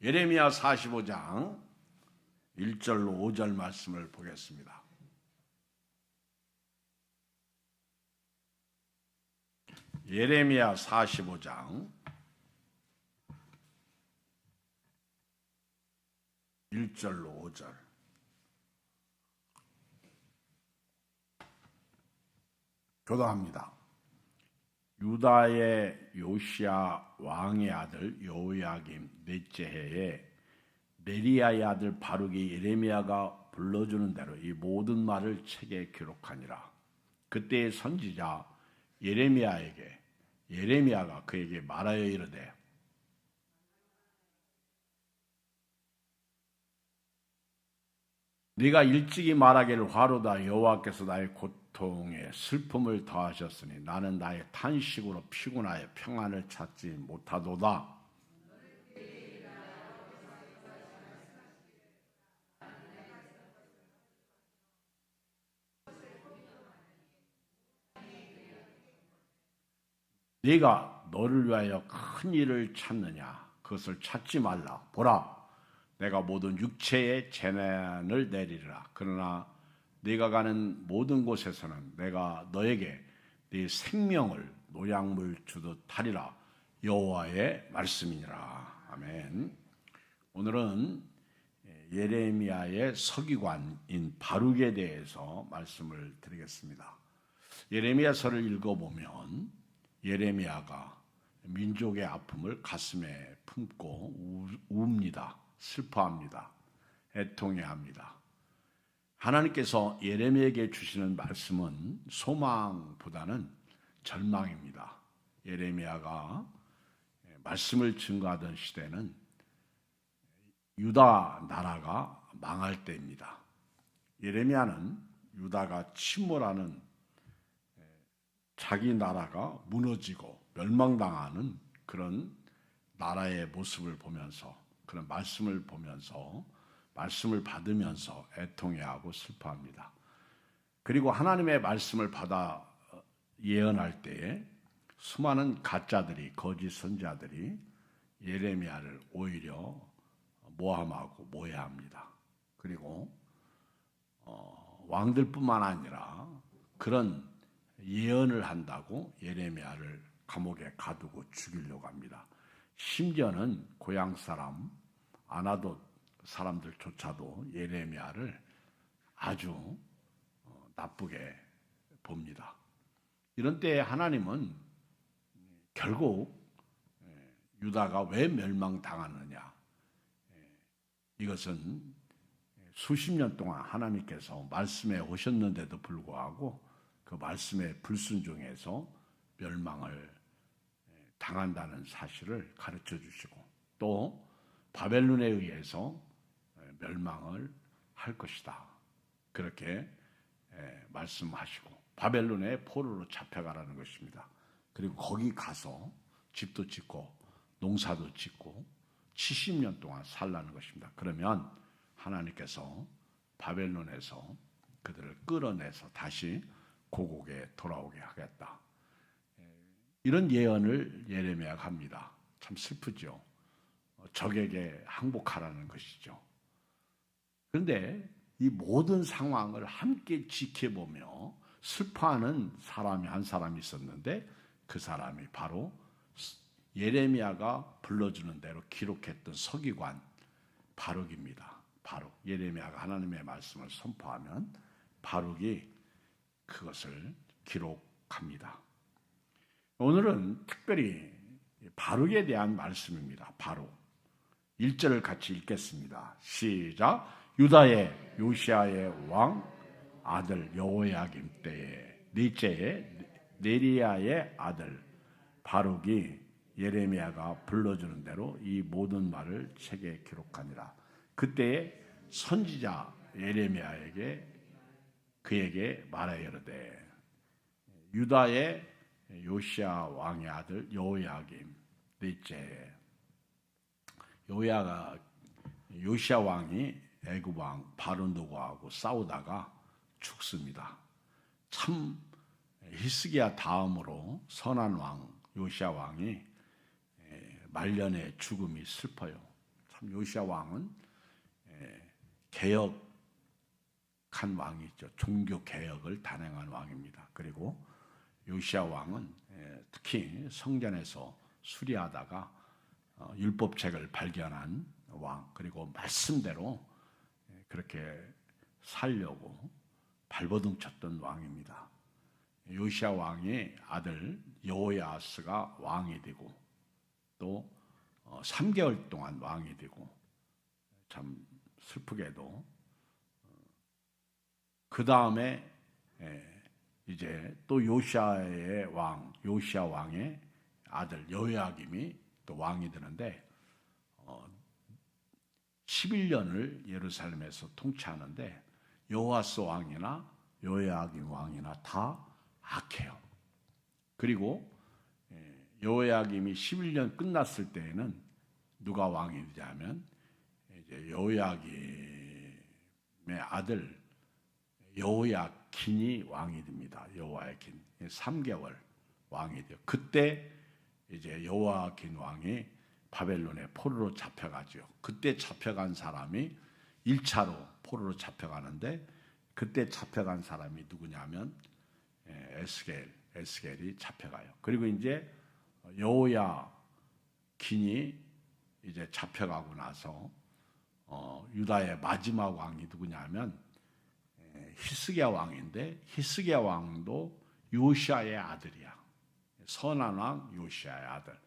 예레미야 45장 1절로 5절 말씀을 보겠습니다. 예레미야 45장 1절로 5절. 교도합니다. 유다의 요시야 왕의 아들 여호야김 넷째 해에 네리야의 아들 바룩이 예레미야가 불러주는 대로 이 모든 말을 책에 기록하니라. 그때의 선지자 예레미야가 그에게 말하여 이르되 네가 일찍이 말하기를 화로다. 여호와께서 나의 고통에 슬픔을 더하셨으니 나는 나의 탄식으로 피곤하여 평안을 찾지 못하도다. 네가 너를 위하여 큰 일을 찾느냐? 그것을 찾지 말라. 보라, 내가 모든 육체에 재난을 내리리라. 그러나 네가 가는 모든 곳에서는 내가 너에게 네 생명을 노약물 주듯 하리라. 여호와의 말씀이니라. 아멘. 오늘은 예레미야의 서기관인 바룩에 대해서 말씀을 드리겠습니다. 예레미야서를 읽어보면 예레미야가 민족의 아픔을 가슴에 품고 웁니다. 슬퍼합니다. 애통해합니다. 하나님께서 예레미야에게 주시는 말씀은 소망보다는 절망입니다. 예레미야가 말씀을 증거하던 시대는 유다 나라가 망할 때입니다. 예레미야는 유다가 침몰하는 자기 나라가 무너지고 멸망당하는 그런 나라의 모습을 보면서, 그런 말씀을 보면서, 말씀을 받으면서 애통해하고 슬퍼합니다. 그리고 하나님의 말씀을 받아 예언할 때에 수많은 가짜들이, 거짓 선지자들이 예레미야를 오히려 모함하고 모해합니다. 그리고 왕들뿐만 아니라 그런 예언을 한다고 예레미야를 감옥에 가두고 죽이려고 합니다. 심지어는 고향 사람, 아나돗 사람들조차도 예레미야를 아주 나쁘게 봅니다. 이런 때에 하나님은 결국 유다가 왜 멸망당하느냐, 이것은 수십 년 동안 하나님께서 말씀해 오셨는데도 불구하고 그 말씀에 불순종해서 멸망을 당한다는 사실을 가르쳐 주시고, 또 바벨론에 의해서 멸망을 할 것이다, 그렇게 말씀하시고 바벨론의 포로로 잡혀가라는 것입니다. 그리고 거기 가서 집도 짓고 농사도 짓고 70년 동안 살라는 것입니다. 그러면 하나님께서 바벨론에서 그들을 끌어내서 다시 고국에 돌아오게 하겠다, 이런 예언을 예레미야가 합니다. 참 슬프죠. 적에게 항복하라는 것이죠. 그런데 이 모든 상황을 함께 지켜보며 슬퍼하는 사람이 한 사람이 있었는데, 그 사람이 바로 예레미야가 불러주는 대로 기록했던 서기관 바룩입니다. 바룩. 예레미야가 하나님의 말씀을 선포하면 바룩이 그것을 기록합니다. 오늘은 특별히 바룩에 대한 말씀입니다. 바룩 1절을 같이 읽겠습니다. 시작. 유다의 요시야의 왕 아들 여호야김 때에 넷째에 네리야의 아들 바룩이 예레미야가 불러주는 대로 이 모든 말을 책에 기록하니라. 그때에 선지자 예레미야에게 그에게 말하여 이르되 유다의 요시야 왕의 아들 여호야김 넷째에, 요시야 왕이 애굽 왕 바른도고하고 싸우다가 죽습니다. 참 히스기야 다음으로 선한 왕 요시야 왕이 말년의 죽음이 슬퍼요. 참 요시야 왕은 개혁한 왕이죠. 종교 개혁을 단행한 왕입니다. 그리고 요시야 왕은 특히 성전에서 수리하다가 율법책을 발견한 왕, 그리고 말씀대로 그렇게 살려고 발버둥 쳤던 왕입니다. 요시야 왕의 아들 여호야스가 왕이 되고 또 3개월 동안 왕이 되고, 참 슬프게도 그 다음에 이제 또 요시야 왕의 아들 여호야김이 또 왕이 되는데 11년을 예루살렘에서 통치하는데 여호아스 왕이나 여호야김 왕이나 다 악해요. 그리고 여호야김이 11년 끝났을 때에는 누가 왕이 되냐면 이제 여호야김의 아들 여호야긴이 왕이 됩니다. 여호야긴 3개월 왕이 돼요. 그때 이제 여호야긴 왕이 바벨론에 포로로 잡혀가죠. 그때 잡혀간 사람이 1차로 포로로 잡혀가는데, 그때 잡혀간 사람이 누구냐면 에스겔이 잡혀가요. 그리고 이제 여호야긴이 이제 잡혀가고 나서 유다의 마지막 왕이 누구냐면 히스기야 왕인데, 히스기야 왕도 요시야의 아들이야. 선한 왕 요시야의 아들.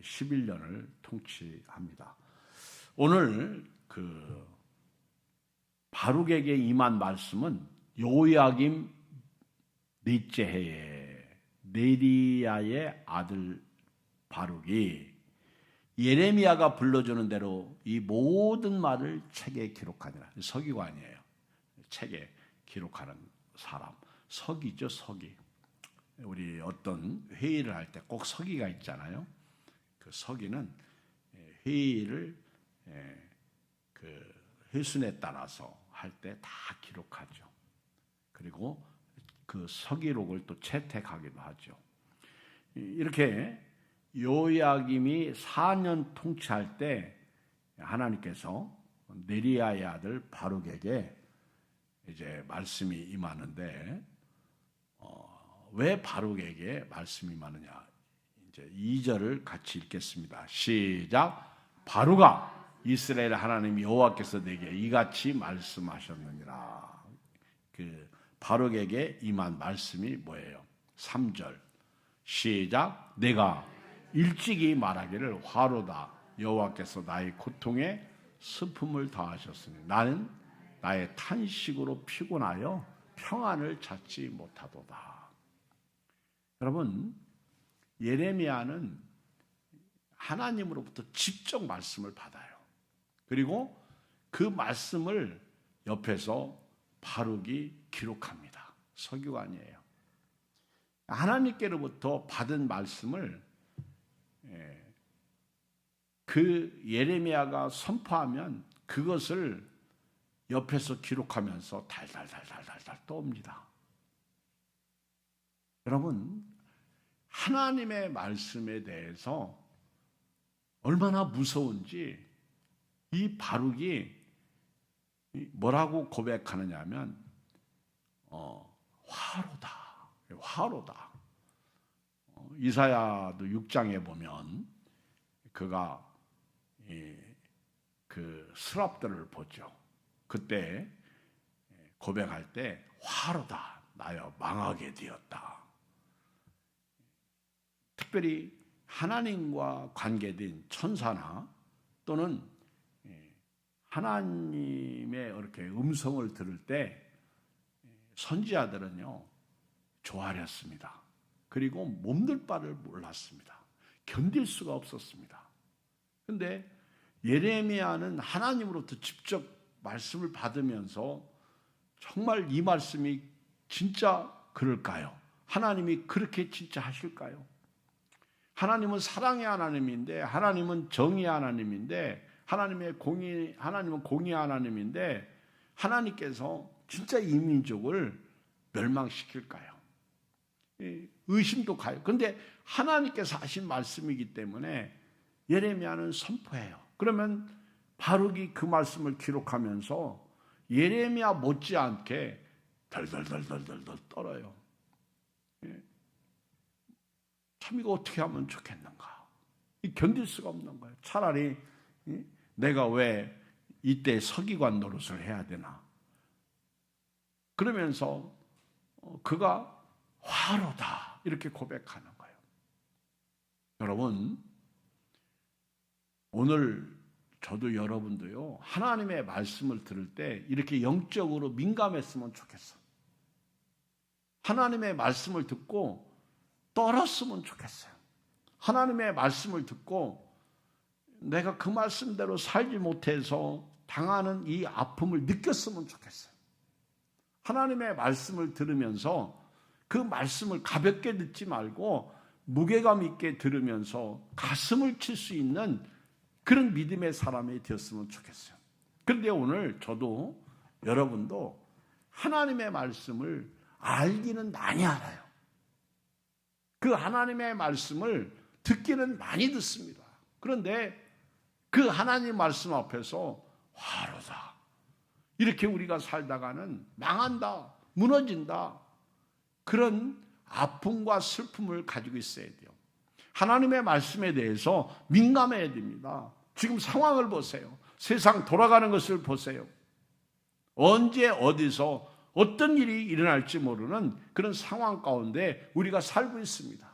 11년을 통치합니다. 오늘 그 바룩에게 임한 말씀은 요야김 넷째 해에 네리야의 아들 바룩이 예레미야가 불러주는 대로 이 모든 말을 책에 기록하니라. 서기관이에요. 책에 기록하는 사람. 서기죠, 서기. 우리 어떤 회의를 할 때 꼭 서기가 있잖아요. 그 서기는 회의를 그 회순에 따라서 할 때 다 기록하죠. 그리고 그 서기록을 또 채택하기도 하죠. 이렇게 요야김이 4년 통치할 때 하나님께서 네리야의 아들 바룩에게 이제 말씀이 임하는데, 왜 바룩에게 말씀이 임하느냐? 이제 2절을 같이 읽겠습니다. 시작. 바룩아, 이스라엘 하나님 여호와께서 내게 이같이 말씀하셨느니라. 그 바룩에게 임한 말씀이 뭐예요? 3절 시작. 내가 일찍이 말하기를 화로다. 여호와께서 나의 고통에 슬픔을 더하셨으니 나는 나의 탄식으로 피곤하여 평안을 찾지 못하도다. 여러분, 예레미야는 하나님으로부터 직접 말씀을 받아요. 그리고 그 말씀을 옆에서 바룩이 기록합니다. 서기관이에요. 하나님께로부터 받은 말씀을 그 예레미야가 선포하면 그것을 옆에서 기록하면서 달달달달달달 떠옵니다. 여러분, 하나님의 말씀에 대해서 얼마나 무서운지 이 바룩이 뭐라고 고백하느냐 하면 화로다. 이사야도 6장에 보면 그가 그 스랍들을 보죠. 그때 고백할 때 화로다 나여 망하게 되었다. 특별히 하나님과 관계된 천사나 또는 하나님의 이렇게 음성을 들을 때 선지자들은요 조아렸습니다. 그리고 몸둘 바를 몰랐습니다. 견딜 수가 없었습니다. 그런데 예레미야는 하나님으로부터 직접 말씀을 받으면서 정말 이 말씀이 진짜 그럴까요? 하나님이 그렇게 진짜 하실까요? 하나님은 사랑의 하나님인데, 하나님은 정의의 하나님인데, 하나님은 공의의 하나님인데, 하나님께서 진짜 이 민족을 멸망시킬까요? 의심도 가요. 그런데 하나님께서 하신 말씀이기 때문에 예레미야는 선포해요. 그러면 바룩이 그 말씀을 기록하면서 예레미야 못지않게 덜덜덜덜덜 떨어요. 참 이거 어떻게 하면 좋겠는가? 견딜 수가 없는 거예요. 차라리 내가 왜 이때 서기관 노릇을 해야 되나? 그러면서 그가 화로다 이렇게 고백하는 거예요. 여러분, 오늘 저도 여러분도요, 하나님의 말씀을 들을 때 이렇게 영적으로 민감했으면 좋겠어. 하나님의 말씀을 듣고 떨었으면 좋겠어요. 하나님의 말씀을 듣고 내가 그 말씀대로 살지 못해서 당하는 이 아픔을 느꼈으면 좋겠어요. 하나님의 말씀을 들으면서 그 말씀을 가볍게 듣지 말고 무게감 있게 들으면서 가슴을 칠 수 있는 그런 믿음의 사람이 되었으면 좋겠어요. 그런데 오늘 저도 여러분도 하나님의 말씀을 알기는 많이 알아요. 그 하나님의 말씀을 듣기는 많이 듣습니다. 그런데 그 하나님 말씀 앞에서 화로다. 이렇게 우리가 살다가는 망한다, 무너진다. 그런 아픔과 슬픔을 가지고 있어야 돼요. 하나님의 말씀에 대해서 민감해야 됩니다. 지금 상황을 보세요. 세상 돌아가는 것을 보세요. 언제 어디서 어떤 일이 일어날지 모르는 그런 상황 가운데 우리가 살고 있습니다.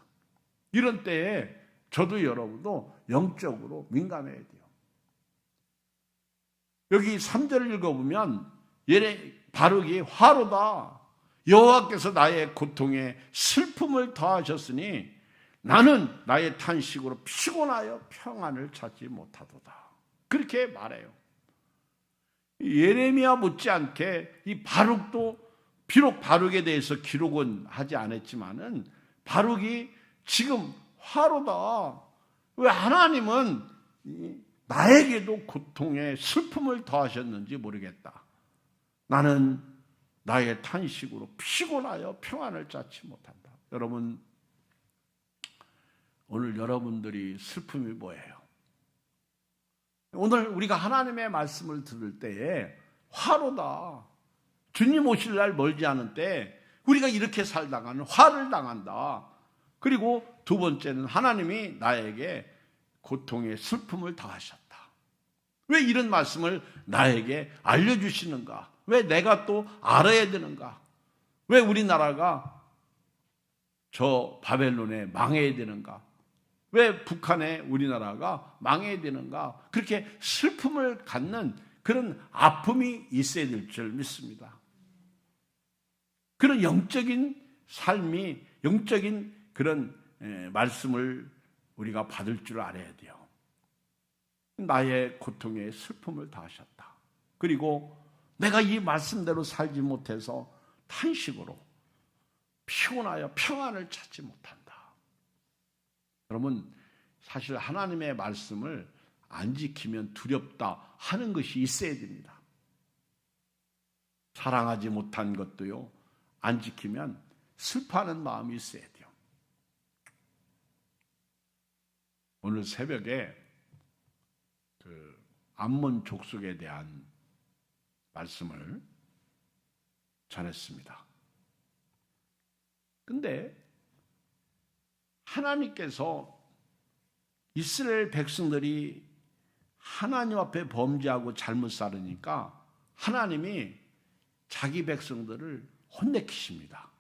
이런 때에 저도 여러분도 영적으로 민감해야 돼요. 여기 3절을 읽어보면 바룩이 화로다. 여호와께서 나의 고통에 슬픔을 더하셨으니 나는 나의 탄식으로 피곤하여 평안을 찾지 못하도다. 그렇게 말해요. 예레미야 못지않게 이 바룩도 비록 바룩에 대해서 기록은 하지 않았지만은 바룩이 지금 화로다. 왜 하나님은 나에게도 고통에 슬픔을 더하셨는지 모르겠다. 나는 나의 탄식으로 피곤하여 평안을 찾지 못한다. 여러분, 오늘 여러분들이 슬픔이 뭐예요? 오늘 우리가 하나님의 말씀을 들을 때에 화로다. 주님 오실 날 멀지 않은 때 우리가 이렇게 살다가는 화를 당한다. 그리고 두 번째는 하나님이 나에게 고통의 슬픔을 더하셨다. 왜 이런 말씀을 나에게 알려주시는가? 왜 내가 또 알아야 되는가? 왜 우리나라가 저 바벨론에 망해야 되는가? 왜 북한에 우리나라가 망해야 되는가? 그렇게 슬픔을 갖는 그런 아픔이 있어야 될 줄 믿습니다. 그런 영적인 삶이, 영적인 그런 말씀을 우리가 받을 줄 알아야 돼요. 나의 고통에 슬픔을 다하셨다. 그리고 내가 이 말씀대로 살지 못해서 탄식으로 피곤하여 평안을 찾지 못한다. 여러분, 사실 하나님의 말씀을 안 지키면 두렵다 하는 것이 있어야 됩니다. 사랑하지 못한 것도요, 안 지키면 슬퍼하는 마음이 있어야 돼요. 오늘 새벽에 그 암몬 족속에 대한 말씀을 전했습니다. 근데 하나님께서 이스라엘 백성들이 하나님 앞에 범죄하고 잘못 살으니까 하나님이 자기 백성들을 혼내키십니다.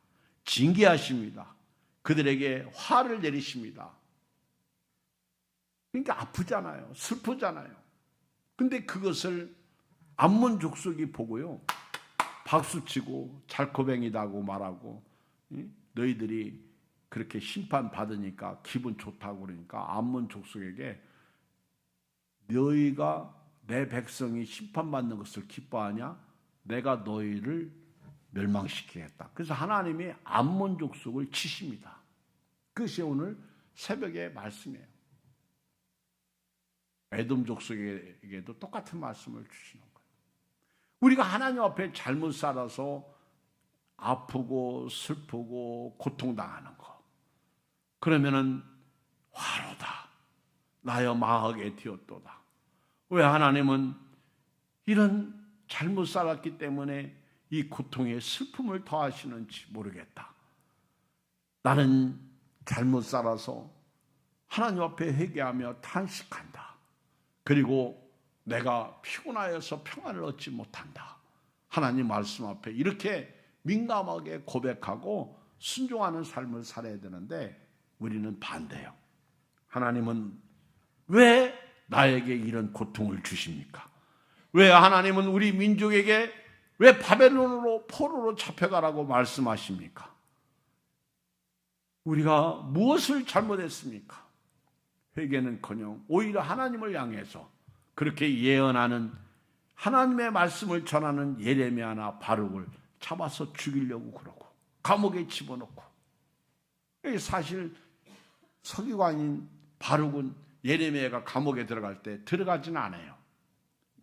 징계하십니다. 그들에게 화를 내리십니다. 그러니까 아프잖아요. 슬프잖아요. 근데 그것을 암몬 족속이 보고요, 박수치고 잘코뱅이다고 말하고, 너희들이 그렇게 심판받으니까 기분 좋다고 그러니까 암몬 족속에게 너희가 내 백성이 심판받는 것을 기뻐하냐? 내가 너희를 멸망시키겠다. 그래서 하나님이 암몬 족속을 치십니다. 그것이 오늘 새벽의 말씀이에요. 에돔 족속에게도 똑같은 말씀을 주시는 거예요. 우리가 하나님 앞에 잘못 살아서 아프고 슬프고 고통당하는 거, 그러면은 화로다. 나여 마하게 되었도다. 왜 하나님은 이런 잘못 살았기 때문에 이 고통에 슬픔을 더하시는지 모르겠다. 나는 잘못 살아서 하나님 앞에 회개하며 탄식한다. 그리고 내가 피곤하여서 평안을 얻지 못한다. 하나님 말씀 앞에 이렇게 민감하게 고백하고 순종하는 삶을 살아야 되는데 우리는 반대예요. 하나님은 왜 나에게 이런 고통을 주십니까? 왜 하나님은 우리 민족에게 왜 바벨론으로 포로로 잡혀가라고 말씀하십니까? 우리가 무엇을 잘못했습니까? 회개는커녕 오히려 하나님을 향해서 그렇게 예언하는 하나님의 말씀을 전하는 예레미야나 바룩을 잡아서 죽이려고 그러고 감옥에 집어넣고, 사실 서기관인 바룩은 예레미야가 감옥에 들어갈 때 들어가지는 않아요.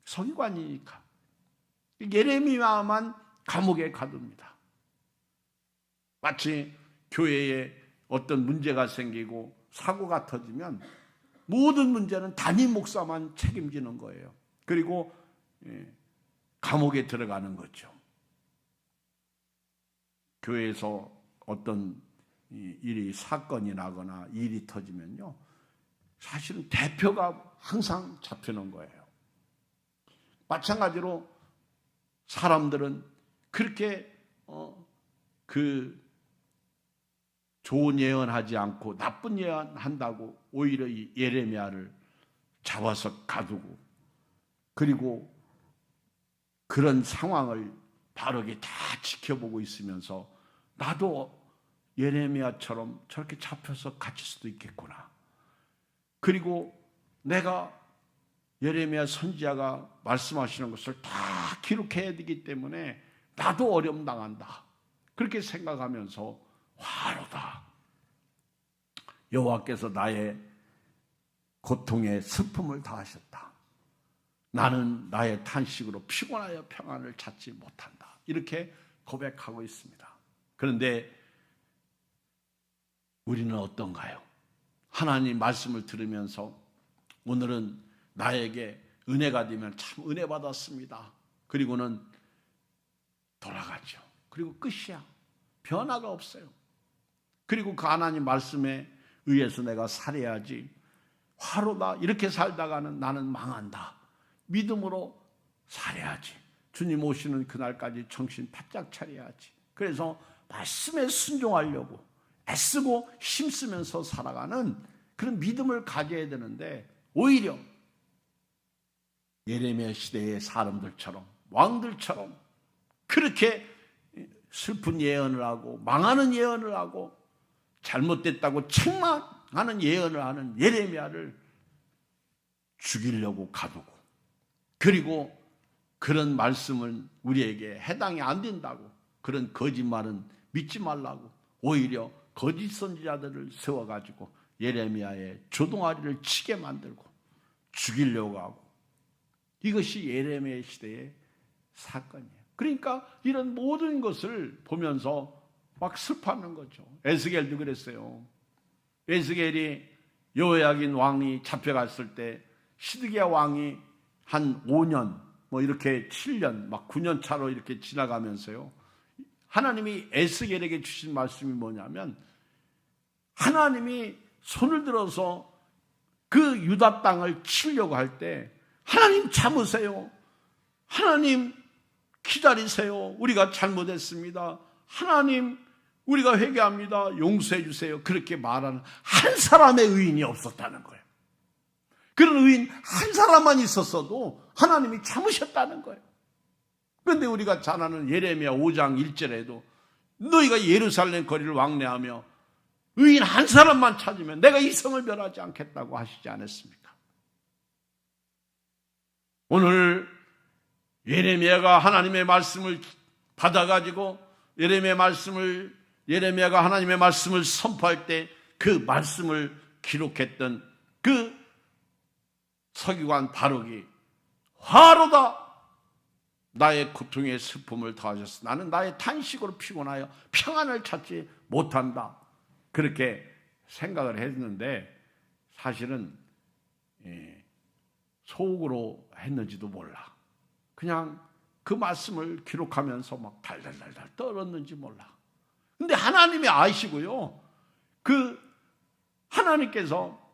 서기관이니까. 예레미야만 감옥에 가둡니다. 마치 교회에 어떤 문제가 생기고 사고가 터지면 모든 문제는 담임 목사만 책임지는 거예요. 그리고 감옥에 들어가는 거죠. 교회에서 어떤 일이 사건이 나거나 일이 터지면요, 사실은 대표가 항상 잡히는 거예요. 마찬가지로 사람들은 그렇게 좋은 예언하지 않고 나쁜 예언한다고 오히려 이 예레미야를 잡아서 가두고, 그리고 그런 상황을 바룩이 다 지켜보고 있으면서 나도 예레미야처럼 저렇게 잡혀서 갇힐 수도 있겠구나. 그리고 내가 예레미야 선지자가 말씀하시는 것을 다 기록해야 되기 때문에 나도 어려움 당한다. 그렇게 생각하면서 화로다. 여호와께서 나의 고통에 슬픔을 다하셨다. 나는 나의 탄식으로 피곤하여 평안을 찾지 못한다. 이렇게 고백하고 있습니다. 그런데 우리는 어떤가요? 하나님 말씀을 들으면서 오늘은 나에게 은혜가 되면 참 은혜 받았습니다. 그리고는 돌아가죠. 그리고 끝이야. 변화가 없어요. 그리고 그 하나님 말씀에 의해서 내가 살아야지. 화로다. 이렇게 살다가는 나는 망한다. 믿음으로 살아야지. 주님 오시는 그날까지 정신 바짝 차려야지. 그래서 말씀에 순종하려고 애쓰고 힘쓰면서 살아가는 그런 믿음을 가져야 되는데, 오히려 예레미야 시대의 사람들처럼, 왕들처럼 그렇게 슬픈 예언을 하고 망하는 예언을 하고 잘못됐다고 책망하는 예언을 하는 예레미야를 죽이려고 가두고, 그리고 그런 말씀은 우리에게 해당이 안 된다고, 그런 거짓말은 믿지 말라고 오히려 거짓 선지자들을 세워가지고 예레미야의 조동아리를 치게 만들고 죽이려고 하고, 이것이 예레미야 시대의 사건이에요. 그러니까 이런 모든 것을 보면서 막 슬퍼하는 거죠. 에스겔도 그랬어요. 에스겔이 여호야긴 왕이 잡혀갔을 때 시드기야 왕이 한 5년 이렇게 7년 막 9년 차로 이렇게 지나가면서요, 하나님이 에스겔에게 주신 말씀이 뭐냐면, 하나님이 손을 들어서 그 유다 땅을 치려고 할 때 하나님 참으세요. 하나님 기다리세요. 우리가 잘못했습니다. 하나님 우리가 회개합니다. 용서해 주세요. 그렇게 말하는 한 사람의 의인이 없었다는 거예요. 그런 의인 한 사람만 있었어도 하나님이 참으셨다는 거예요. 그런데 우리가 잘 아는 예레미야 5장 1절에도 너희가 예루살렘 거리를 왕래하며 의인 한 사람만 찾으면 내가 이 성을 멸하지 않겠다고 하시지 않았습니까? 오늘 예레미야가 하나님의 말씀을 받아가지고 예레미야가 하나님의 말씀을 선포할 때 그 말씀을 기록했던 그 서기관 바룩이 화로다. 나의 고통의 슬픔을 더하셨어. 나는 나의 탄식으로 피곤하여 평안을 찾지 못한다. 그렇게 생각을 했는데, 사실은 속으로 했는지도 몰라. 그냥 그 말씀을 기록하면서 막 달달달달 떨었는지 몰라. 근데 하나님이 아시고요. 그 하나님께서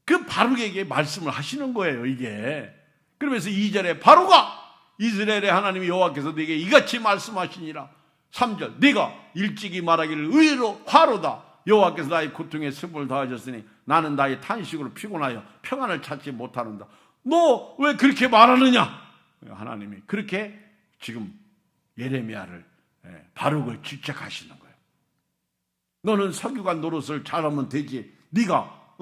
그 바룩에게 말씀을 하시는 거예요, 이게. 그러면서 2절에 바룩아! 이스라엘의 하나님 여호와께서 네게 이같이 말씀하시니라. 3절 네가 일찍이 말하기를 의로 화로다. 여호와께서 나의 고통에 슬픔을 더하셨으니 나는 나의 탄식으로 피곤하여 평안을 찾지 못하는다. 너 왜 그렇게 말하느냐? 하나님이 그렇게 지금 예레미야를 바룩을 질책하시는 거예요. 너는 서기관 노릇을 잘하면 되지. 네가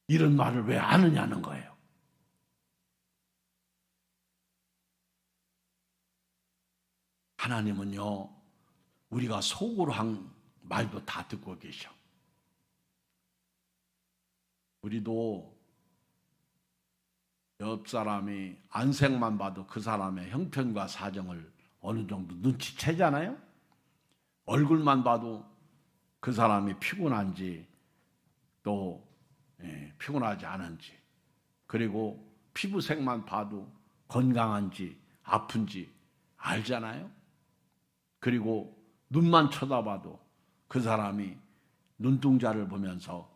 이런 말을 왜 하느냐는 거예요. 하나님은요, 우리가 속으로 한 말도 다 듣고 계셔. 우리도 옆 사람이 안색만 봐도 그 사람의 형편과 사정을 어느 정도 눈치채잖아요. 얼굴만 봐도 그 사람이 피곤한지 또 피곤하지 않은지, 그리고 피부색만 봐도 건강한지 아픈지 알잖아요. 그리고 눈만 쳐다봐도 그 사람이 눈동자를 보면서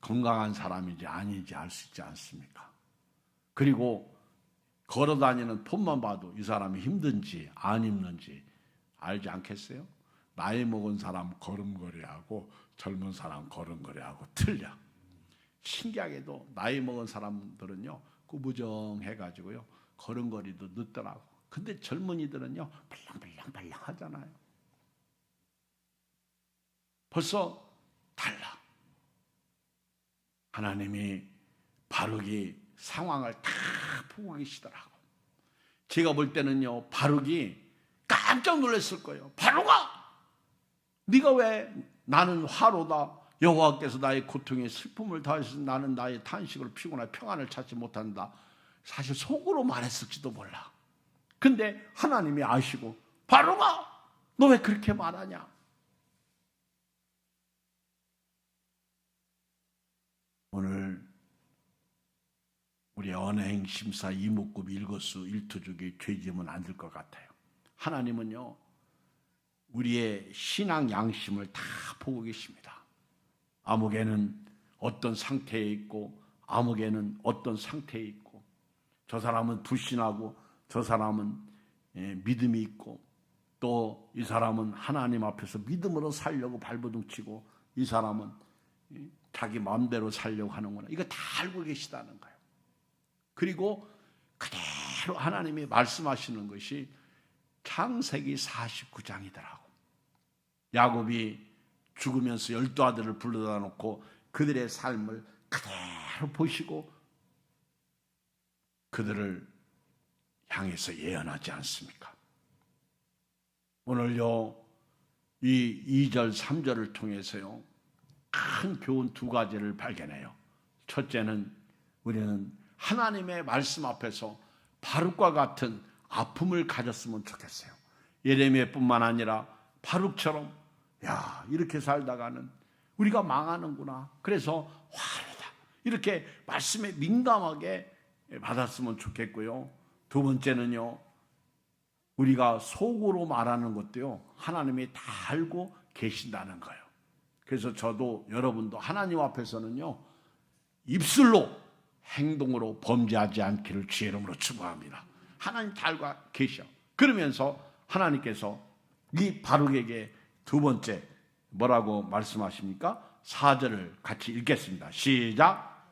건강한 사람인지 아닌지 알 수 있지 않습니까? 그리고 걸어다니는 폼만 봐도 이 사람이 힘든지 안 힘든지 알지 않겠어요? 나이 먹은 사람 걸음걸이하고 젊은 사람 걸음걸이하고 틀려. 신기하게도 나이 먹은 사람들은요 꾸부정해가지고요 걸음걸이도 늦더라고. 근데 젊은이들은요 발랑발랑 하잖아요. 벌써 달라. 하나님이 바룩이 상황을 다 보고 계시더라고. 제가 볼 때는요 바룩이 깜짝 놀랐을 거예요. 바룩아! 네가 왜 나는 화로다. 여호와께서 나의 고통에 슬픔을 더하셔서 나는 나의 탄식으로 피곤하여 평안을 찾지 못한다. 사실 속으로 말했을지도 몰라. 근데 하나님이 아시고 바룩아! 너 왜 그렇게 말하냐? 오늘 우리 언행, 심사, 이목구비, 일거수, 일투족이 죄지으면 안 될 것 같아요. 하나님은요 우리의 신앙 양심을 다 보고 계십니다. 아무개는 어떤 상태에 있고 아무개는 어떤 상태에 있고, 저 사람은 불신하고 저 사람은 믿음이 있고, 또 이 사람은 하나님 앞에서 믿음으로 살려고 발버둥치고 이 사람은 자기 마음대로 살려고 하는구나. 이거 다 알고 계시다는 거예요. 그리고 그대로 하나님이 말씀하시는 것이 창세기 49장이더라고. 야곱이 죽으면서 12아들을 불러다 놓고 그들의 삶을 그대로 보시고 그들을 향해서 예언하지 않습니까? 오늘요 이 2절 3절을 통해서요 큰 교훈 두 가지를 발견해요. 첫째는 우리는 하나님의 말씀 앞에서 바룩과 같은 아픔을 가졌으면 좋겠어요. 예레미야뿐만 아니라 바룩처럼 야 이렇게 살다가는 우리가 망하는구나. 그래서 화르다. 이렇게 말씀에 민감하게 받았으면 좋겠고요. 두 번째는요. 우리가 속으로 말하는 것도요. 하나님이 다 알고 계신다는 거예요. 그래서 저도 여러분도 하나님 앞에서는요. 입술로 행동으로 범죄하지 않기를 주의 이름으로 축복합니다. 하나님 다 알고 계셔. 그러면서 하나님께서 이 바룩에게 두 번째 뭐라고 말씀하십니까? 4절을 같이 읽겠습니다. 시작.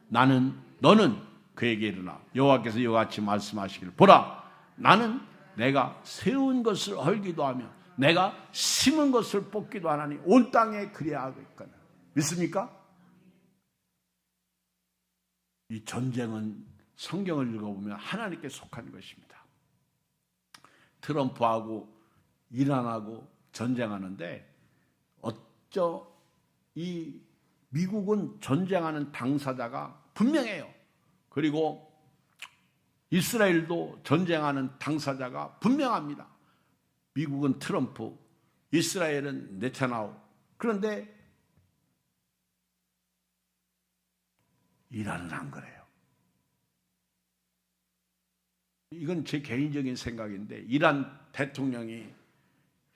너는 그에게 일어나 여호와께서 이와 같이 말씀하시기를 보라 나는 내가 세운 것을 헐기도 하며 내가 심은 것을 뽑기도 하나니 온 땅에 그리하고 있거늘. 믿습니까? 이 전쟁은 성경을 읽어보면 하나님께 속한 것입니다. 트럼프하고 이란하고 전쟁하는데 이 미국은 전쟁하는 당사자가 분명해요. 그리고 이스라엘도 전쟁하는 당사자가 분명합니다. 미국은 트럼프, 이스라엘은 네타냐후. 그런데 이란은 안 그래요. 이건 제 개인적인 생각인데 이란 대통령이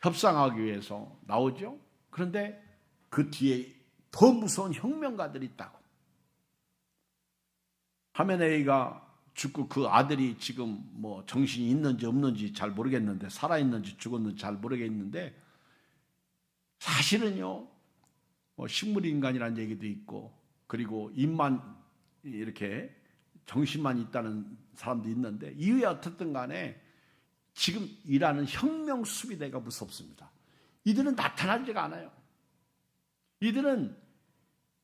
협상하기 위해서 나오죠. 그런데 그 뒤에 더 무서운 혁명가들이 있다고. 하메네이가 죽고 그 아들이 지금 뭐 정신이 있는지 없는지 잘 모르겠는데, 살아있는지 죽었는지 잘 모르겠는데, 사실은요, 뭐 식물인간이라는 얘기도 있고, 그리고 입만 이렇게 정신만 있다는 사람도 있는데, 이유에 어떻든 간에 지금 일하는 혁명 수비대가 무섭습니다. 이들은 나타나지가 않아요. 이들은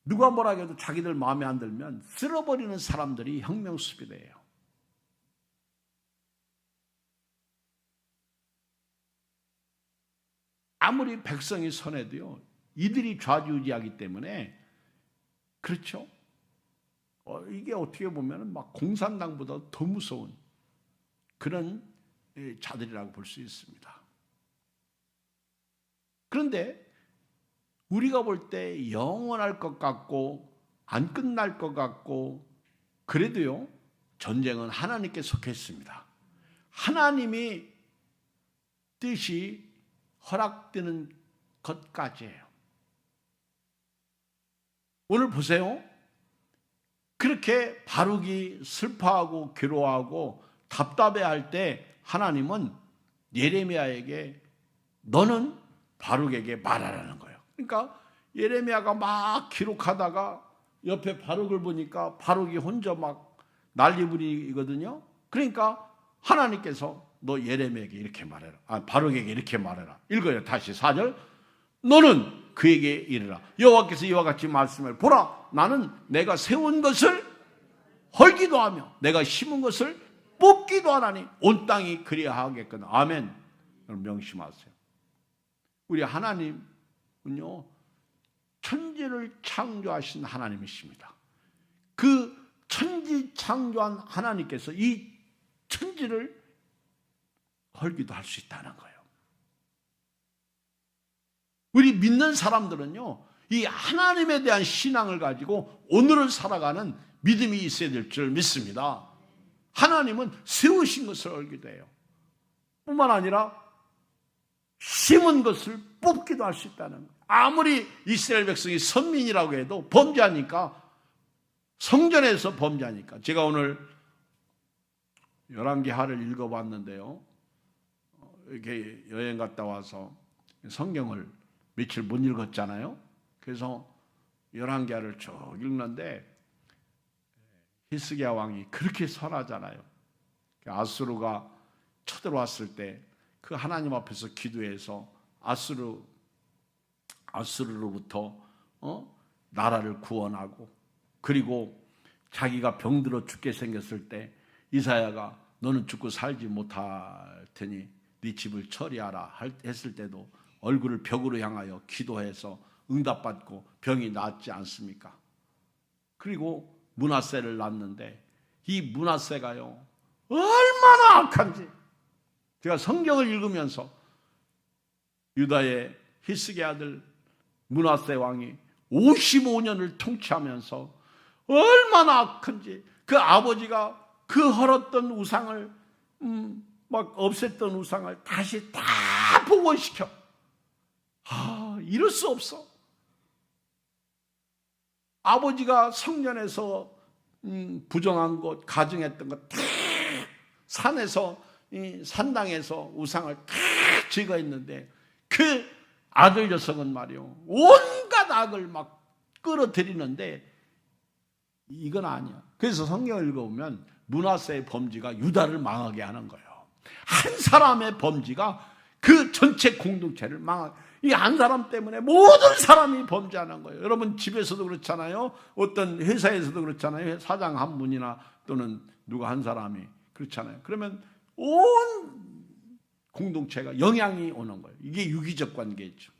누가 뭐라 해도 자기들 마음에 안 들면 쓸어버리는 사람들이 혁명 수비대예요. 아무리 백성이 선해도요, 이들이 좌지우지하기 때문에, 그렇죠? 이게 어떻게 보면 막 공산당보다 더 무서운 그런 자들이라고 볼 수 있습니다. 그런데 우리가 볼 때 영원할 것 같고 안 끝날 것 같고, 그래도요, 전쟁은 하나님께 속해 있습니다. 하나님이 뜻이 허락되는 것까지예요. 오늘 보세요. 그렇게 바룩이 슬퍼하고 괴로워하고 답답해할 때 하나님은 예레미야에게 너는 바룩에게 말하라는 거예요. 그러니까 예레미야가 막 기록하다가 옆에 바룩을 보니까 바룩이 혼자 막 난리부리거든요. 그러니까 하나님께서 너 예레미야에게 이렇게 말해라. 바룩에게 이렇게 말해라. 읽어요. 다시 4절. 너는 그에게 이르라. 여호와께서 이와 같이 말씀을 보라. 나는 내가 세운 것을 헐기도 하며 내가 심은 것을 뽑기도 하나니 온 땅이 그리하겠거든. 아멘. 여러분 명심하세요. 우리 하나님은요, 천지를 창조하신 하나님이십니다. 그 천지 창조한 하나님께서 이 천지를 헐기도 할 수 있다는 거예요. 우리 믿는 사람들은요, 이 하나님에 대한 신앙을 가지고 오늘을 살아가는 믿음이 있어야 될 줄 믿습니다. 하나님은 세우신 것을 헐기도 해요. 뿐만 아니라 심은 것을 뽑기도 할 수 있다는 거예요. 아무리 이스라엘 백성이 선민이라고 해도 범죄하니까, 성전에서 범죄하니까. 제가 오늘 열왕기하를 읽어봤는데요, 이렇게 여행 갔다 와서 성경을 며칠 못 읽었잖아요. 그래서 열왕기하를 쭉 읽는데 히스기야 왕이 그렇게 선하잖아요. 아수르가 쳐들어왔을 때 그 하나님 앞에서 기도해서 아수르로부터 나라를 구원하고, 그리고 자기가 병들어 죽게 생겼을 때 이사야가 너는 죽고 살지 못할 테니 네 집을 처리하라 했을 때도 얼굴을 벽으로 향하여 기도해서 응답받고 병이 낫지 않습니까? 그리고 므낫세를 낳았는데 이 므낫세가요, 얼마나 악한지 제가 성경을 읽으면서 유다의 히스기야 아들 므낫세 왕이 55년을 통치하면서 얼마나 악한지, 그 아버지가 그 헐었던 우상을 막 없앴던 우상을 다시 다 복원시켜. 이럴 수 없어. 아버지가 성전에서 부정한 것, 가증했던 것 다 산에서, 산당에서 우상을 다 제거했는데 그 아들 녀석은 말이요, 온갖 악을 막 끌어들이는데 이건 아니야. 그래서 성경을 읽어보면 므낫세의 범죄가 유다를 망하게 하는 거예요. 한 사람의 범죄가 그 전체 공동체를 망하게. 이 한 사람 때문에 모든 사람이 범죄하는 거예요. 여러분 집에서도 그렇잖아요. 어떤 회사에서도 그렇잖아요. 사장 한 분이나 또는 누가 한 사람이 그렇잖아요. 그러면 온 공동체가 영향이 오는 거예요. 이게 유기적 관계죠.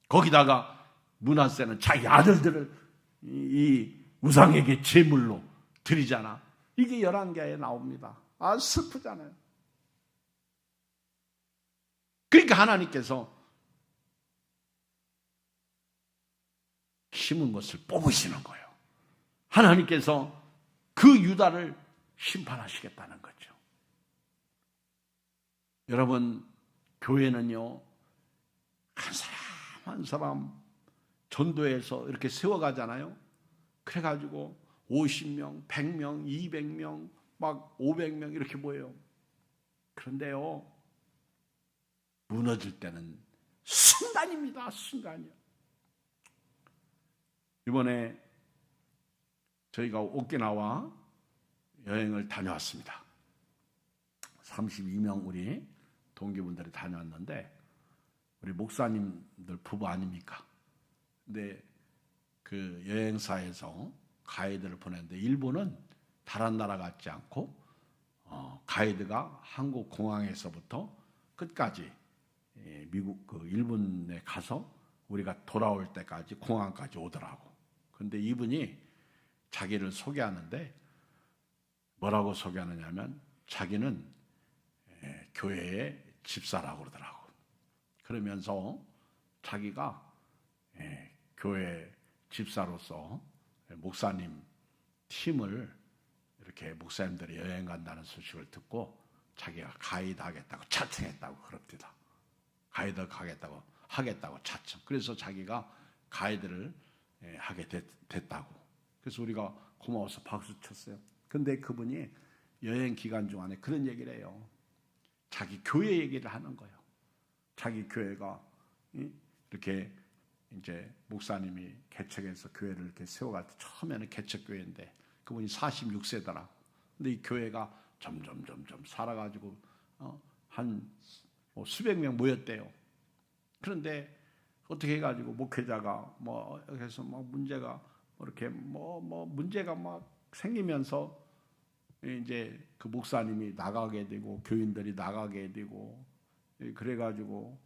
거기다가 므낫세는 자기 아들들을 이 우상에게 제물로 드리잖아. 이게 열왕기하에 나옵니다. 슬프잖아요. 그러니까 하나님께서 심은 것을 뽑으시는 거예요. 하나님께서 그 유다를 심판하시겠다는 거죠. 여러분, 교회는요, 한 사람 한 사람 전도해서 이렇게 세워가잖아요. 그래가지고 50명, 100명, 200명, 막 500명 이렇게 모여요. 그런데요, 무너질 때는 순간입니다. 순간이요. 이번에 저희가 오키나와 여행을 다녀왔습니다. 32명 우리 동기분들이 다녀왔는데, 우리 목사님들 부부 아닙니까? 근데 그 여행사에서 가이드를 보냈는데, 일본은 다른 나라 같지 않고 가이드가 한국 공항에서부터 끝까지 미국 그 일본에 가서 우리가 돌아올 때까지 공항까지 오더라고. 근데 이분이 자기를 소개하는데 뭐라고 소개하느냐면, 자기는 교회의 집사라고 그러더라고. 그러면서 자기가 교회 집사로서 목사님 팀을 이렇게 목사님들이 여행 간다는 소식을 듣고 자기가 가이드 하겠다고 차청했다고 그럽니다. 가이드 하겠다고 차청. 그래서 자기가 가이드를 하게 됐다고. 그래서 우리가 고마워서 박수 쳤어요. 근데 그분이 여행 기간 중에 그런 얘기를 해요. 자기 교회 얘기를 하는 거예요. 자기 교회가 이렇게 이제 목사님이 개척해서 교회를 이렇게 세워갈 때 처음에는 개척교회인데 그분이 46세더라고. 근데 이 교회가 점점 살아가지고 한 수백 명 모였대요. 그런데 어떻게 해가지고 목회자가 뭐 해서 뭐 문제가 이렇게 문제가 막 생기면서 이제 그 목사님이 나가게 되고 교인들이 나가게 되고 그래가지고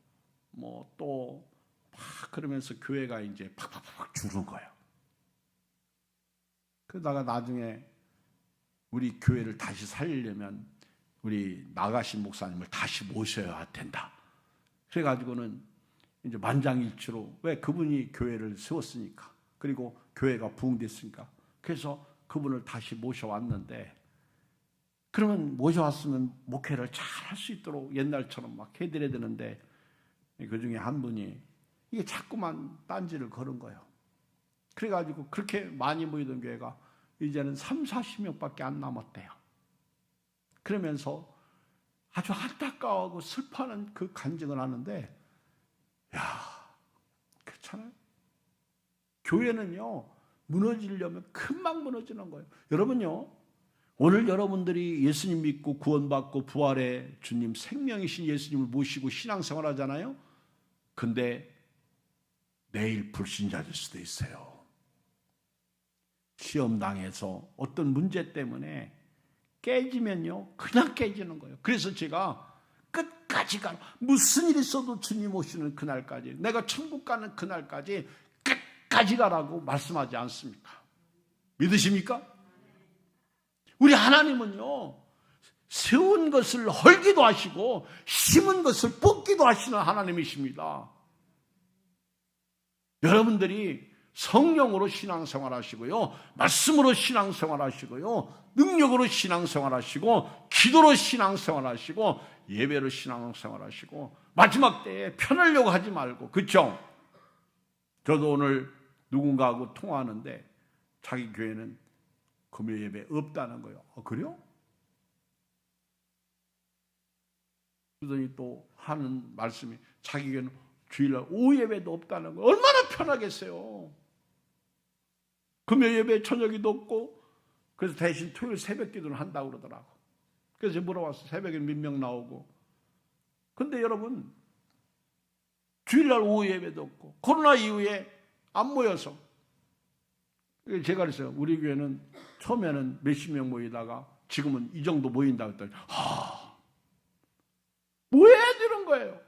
뭐 또 막 그러면서 교회가 이제 팍팍팍 죽은 거예요. 그러다가 나중에 우리 교회를 다시 살리려면 우리 나가신 목사님을 다시 모셔야 된다. 그래가지고는 이제 만장일치로, 왜 그분이 교회를 세웠으니까, 그리고 교회가 부흥됐으니까, 그래서 그분을 다시 모셔왔는데, 그러면 모셔왔으면 목회를 잘 할 수 있도록 옛날처럼 막 해드려야 되는데, 그 중에 한 분이 이게 자꾸만 딴지를 거는 거예요. 그래가지고 그렇게 많이 모이던 교회가 이제는 30-40명밖에 안 남았대요. 그러면서 아주 안타까워하고 슬퍼하는 그 간증을 하는데, 그렇잖아요. 교회는요, 무너지려면 금방 무너지는 거예요. 여러분요, 오늘 여러분들이 예수님 믿고 구원받고 부활의 주님, 생명이신 예수님을 모시고 신앙생활 하잖아요. 근데 내일 불신자일 수도 있어요. 시험당해서 어떤 문제 때문에 깨지면요, 그냥 깨지는 거예요. 그래서 제가 끝까지 가는, 무슨 일이 있어도 주님 오시는 그날까지, 내가 천국 가는 그날까지 끝까지 가라고 말씀하지 않습니까? 믿으십니까? 우리 하나님은요, 세운 것을 헐기도 하시고 심은 것을 뽑기도 하시는 하나님이십니다. 여러분들이 성령으로 신앙생활 하시고요, 말씀으로 신앙생활 하시고요, 능력으로 신앙생활 하시고, 기도로 신앙생활 하시고, 예배로 신앙생활 하시고, 마지막 때에 편하려고 하지 말고, 그렇죠? 저도 오늘 누군가하고 통화하는데 자기 교회는 금요 예배 없다는 거예요. 그래요? 그러더니 또 하는 말씀이 자기 교회는 주일날 오후 예배도 없다는 거예요. 얼마나 편하겠어요. 금요 예배 저녁에도 없고, 그래서 대신 토요일 새벽 기도를 한다고 그러더라고. 그래서 물어봤어. 새벽에 몇 명 나오고. 근데 여러분, 주일날 오후 예배도 없고, 코로나 이후에 안 모여서, 제가 그랬어요. 우리 교회는 처음에는 몇십 명 모이다가 지금은 이 정도 모인다고 했더니, 모여야 되는 거예요.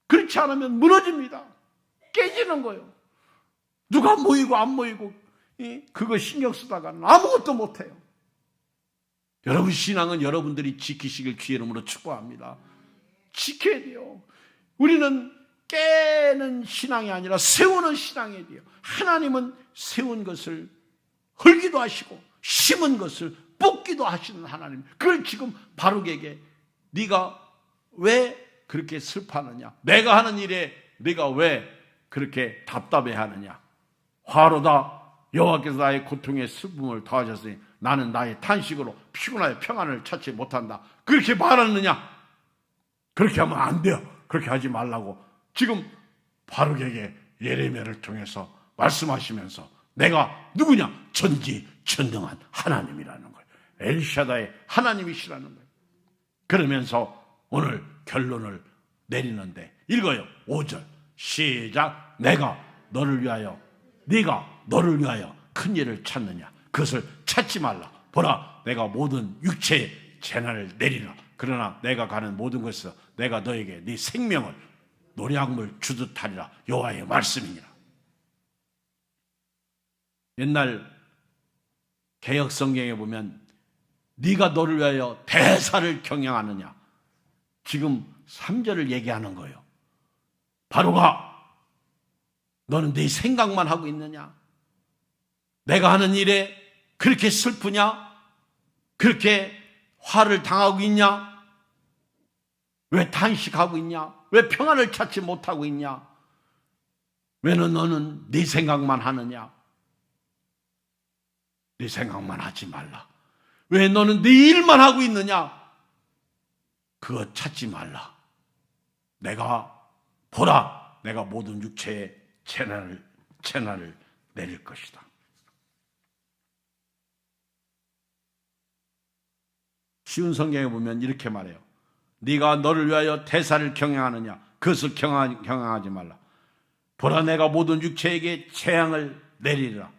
그렇지 않으면 무너집니다. 깨지는 거예요. 누가 모이고 안 모이고 그거 신경 쓰다가는 아무것도 못해요. 여러분, 신앙은 여러분들이 지키시길 주의 이름으로 축복합니다. 지켜야 돼요. 우리는 깨는 신앙이 아니라 세우는 신앙이 돼요. 하나님은 세운 것을 헐기도 하시고 심은 것을 뽑기도 하시는 하나님. 그걸 지금 바룩에게 네가 왜 그렇게 슬퍼하느냐? 내가 하는 일에 네가 왜 그렇게 답답해하느냐? 화로다. 여호와께서 나의 고통에 슬픔을 더하셨으니 나는 나의 탄식으로 피곤하여 평안을 찾지 못한다. 그렇게 말하느냐? 그렇게 하면 안 돼요. 그렇게 하지 말라고 지금 바룩에게 예레미야를 통해서 말씀하시면서 내가 누구냐? 전지전능한 하나님이라는 거예요. 엘샤다의 하나님이시라는 거예요. 그러면서 오늘 결론을 내리는데 읽어요. 5절 시작. 내가 너를 위하여 네가 너를 위하여 큰 일을 찾느냐? 그것을 찾지 말라. 보라, 내가 모든 육체의 재난을 내리라. 그러나 내가 가는 모든 곳에서 내가 너에게 네 생명을 노량물 주듯 하리라. 여호와의 말씀이니라. 옛날 개역 성경에 보면 네가 너를 위하여 대사를 경영하느냐? 지금 3절을 얘기하는 거예요. 바로가 너는 네 생각만 하고 있느냐? 내가 하는 일에 그렇게 슬프냐? 그렇게 화를 당하고 있냐? 왜 탄식하고 있냐? 왜 평안을 찾지 못하고 있냐? 왜 너는 네 생각만 하느냐? 네 생각만 하지 말라. 왜 너는 네 일만 하고 있느냐? 그거 찾지 말라. 내가 보라, 내가 모든 육체에 재난을 내릴 것이다. 쉬운 성경에 보면 이렇게 말해요. 네가 너를 위하여 대사를 경영하느냐? 그것을 경영하지 말라. 보라, 내가 모든 육체에게 재앙을 내리리라.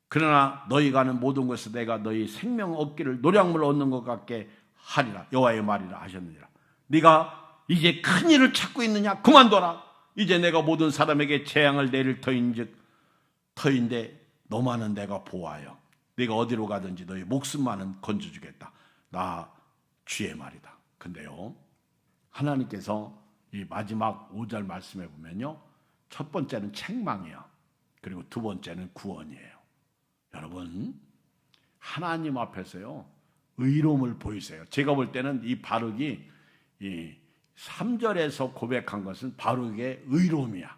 그러나 너희 가는 모든 곳에서 내가 너희 생명 얻기를 노량물 얻는 것 같게 하리라. 여호와의 말이라 하셨느니라. 네가 이제 큰 일을 찾고 있느냐? 그만둬라. 이제 내가 모든 사람에게 재앙을 내릴 터인데 너만은 내가 보호하여 네가 어디로 가든지 너희 목숨만은 건져주겠다. 나 주의 말이다. 근데요, 하나님께서 이 마지막 5절 말씀해 보면요, 첫 번째는 책망이에요. 그리고 두 번째는 구원이에요. 여러분, 하나님 앞에서요 의로움을 보이세요. 제가 볼 때는 이 바룩이 이 3절에서 고백한 것은 바룩의 의로움이야.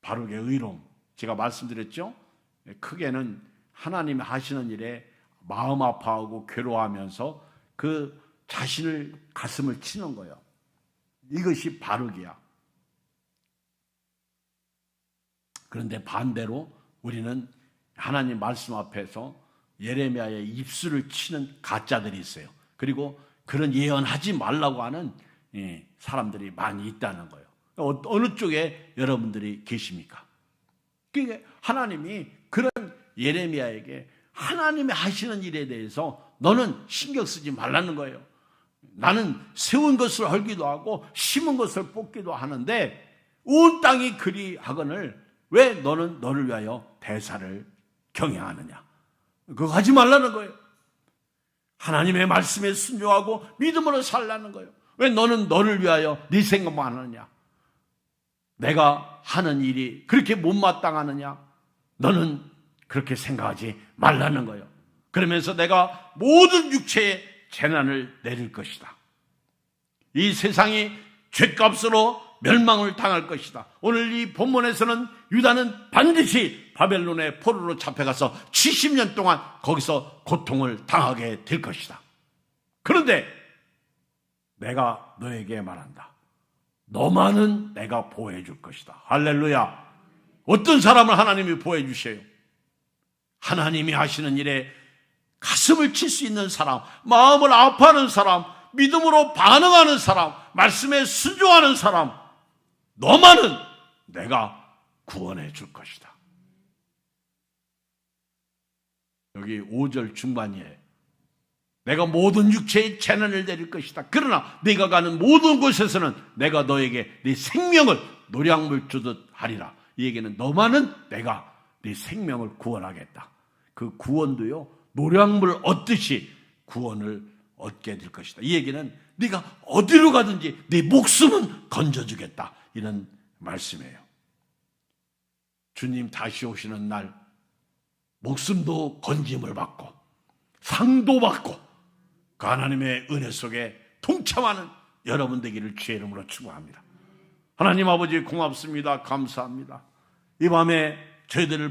바룩의 의로움. 제가 말씀드렸죠? 크게는 하나님이 하시는 일에 마음 아파하고 괴로워하면서 그 자신을 가슴을 치는 거예요. 이것이 바룩이야. 그런데 반대로 우리는 하나님 말씀 앞에서 예레미야의 입술을 치는 가짜들이 있어요. 그리고 그런 예언하지 말라고 하는 사람들이 많이 있다는 거예요. 어느 쪽에 여러분들이 계십니까? 그러니까 하나님이 그런 예레미야에게 하나님이 하시는 일에 대해서 너는 신경 쓰지 말라는 거예요. 나는 세운 것을 헐기도 하고 심은 것을 뽑기도 하는데 온 땅이 그리하거늘 왜 너는 너를 위하여 대사를 경영하느냐? 그거 하지 말라는 거예요. 하나님의 말씀에 순종하고 믿음으로 살라는 거예요. 왜 너는 너를 위하여 네 생각만 하느냐? 내가 하는 일이 그렇게 못마땅하느냐? 너는 그렇게 생각하지 말라는 거예요. 그러면서 내가 모든 육체에 재난을 내릴 것이다. 이 세상이 죗값으로 멸망을 당할 것이다. 오늘 이 본문에서는 유다는 반드시 바벨론의 포로로 잡혀가서 70년 동안 거기서 고통을 당하게 될 것이다. 그런데 내가 너에게 말한다. 너만은 내가 보호해 줄 것이다. 할렐루야. 어떤 사람을 하나님이 보호해 주셔요? 하나님이 하시는 일에 가슴을 칠 수 있는 사람, 마음을 아파하는 사람, 믿음으로 반응하는 사람, 말씀에 순종하는 사람, 너만은 내가 구원해 줄 것이다. 여기 5절 중반이에요. 내가 모든 육체에 재난을 내릴 것이다. 그러나 네가 가는 모든 곳에서는 내가 너에게 네 생명을 노량물 주듯 하리라. 이 얘기는 너만은 내가 네 생명을 구원하겠다. 그 구원도요, 노량물 얻듯이 구원을 얻게 될 것이다. 이 얘기는 네가 어디로 가든지 네 목숨은 건져주겠다. 이런 말씀이에요. 주님 다시 오시는 날 목숨도 건짐을 받고 상도 받고 그 하나님의 은혜 속에 동참하는 여러분 되기를 주의 이름으로 축원합니다. 하나님 아버지 고맙습니다. 감사합니다. 이 밤에 저희들을